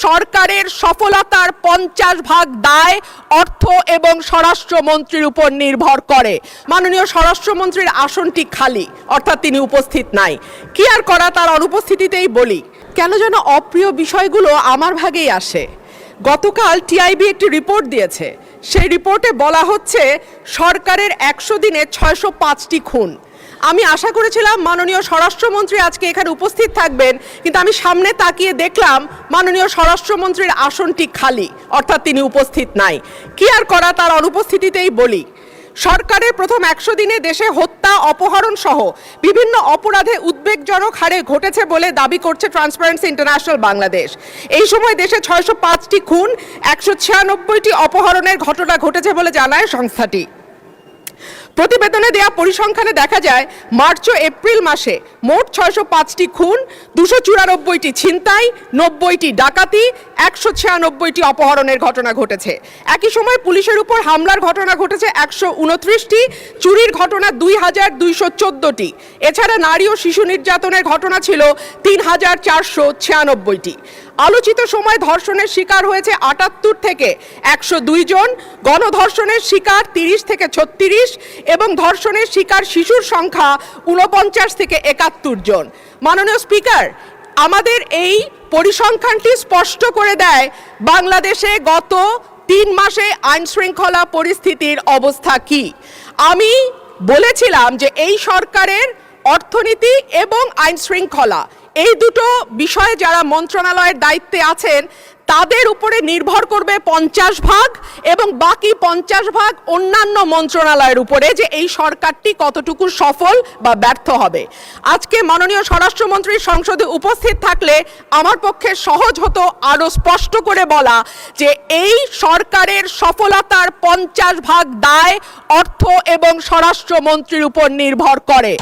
সরকারের সফলতার 50% দায় অর্থ এবং স্বরাষ্ট্রমন্ত্রীর উপর নির্ভর করে। মাননীয় স্বরাষ্ট্রমন্ত্রীর আসনটি খালি, অর্থাৎ তিনি উপস্থিত নাই। কি আর করা, তার অনুপস্থিতিতেই বলি কেন যেন অপ্রিয় বিষয়গুলো আমার ভাগেই আসে। গতকাল টিআইবি একটি রিপোর্ট দিয়েছে, সেই রিপোর্টে বলা হচ্ছে সরকারের 100 দিনে 605টি খুন। আমি আশা করেছিলাম মাননীয় স্বরাষ্ট্রমন্ত্রী আজকে এখানে উপস্থিত থাকবেন, কিন্তু আমি সামনে তাকিয়ে দেখলাম মাননীয় স্বরাষ্ট্রমন্ত্রীর আসনটি খালি, অর্থাৎ তিনি উপস্থিত নাই। কি আর করা, তার অনুপস্থিতিতেই বলি সরকারের প্রথম 100 দিনে দেশে হত্যা, অপহরণ সহ বিভিন্ন অপরাধে উদ্বেগজনক হারে ঘটেছে বলে দাবি করছে ট্রান্সপারেন্সি ইন্টারন্যাশনাল বাংলাদেশ। এই সময় দেশে 605টি খুন, 196টি অপহরণের ঘটনা ঘটেছে বলে জানায় সংস্থাটি। প্রতিবেদনে দেয়া পরিসংখ্যানে দেখা যায় মার্চ ও এপ্রিল মাসে মোট 605টি খুন, 294টি ছিনতাই, 90টি ডাকাতি, 196টি অপহরণের ঘটনা ঘটেছে। একই সময় পুলিশের উপর হামলার ঘটনা ঘটেছে 129টি, চুরির ঘটনা 2214টি। এছাড়া নারী ও শিশু নির্যাতনের ঘটনা ছিল 3496টি। আলোচিত সময় ধর্ষণের শিকার হয়েছে 78 থেকে 102 জন, গণধর্ষণের শিকার 30 থেকে 36 এবং ধর্ষণের শিকার শিশুর সংখ্যা 49 থেকে 71 জন। মাননীয় স্পিকার, আমাদের এই পরিসংখ্যানটি স্পষ্ট করে দেয় বাংলাদেশে গত 3 মাসে আইন শৃঙ্খলা পরিস্থিতির অবস্থা কি। আমি বলেছিলাম যে এই সরকারের অর্থনীতি এবং আইন শৃঙ্খলা এই দুটো বিষয়ে যারা মন্ত্রণালয়ের দায়িত্বে আছেন তাদের উপরে নির্ভর করবে 50% এবং বাকি 50% অন্যান্য মন্ত্রণালয়ের উপরে, যে এই সরকারটি কতটুকু সফল বা ব্যর্থ হবে। আজকে মাননীয় স্বরাষ্ট্রমন্ত্রী সংসদে উপস্থিত থাকলে আমার পক্ষে সহজ হতো আরো স্পষ্ট করে বলা যে এই সরকারের সফলতার 50% দায় অর্থ এবং স্বরাষ্ট্রমন্ত্রীর উপর নির্ভর করে।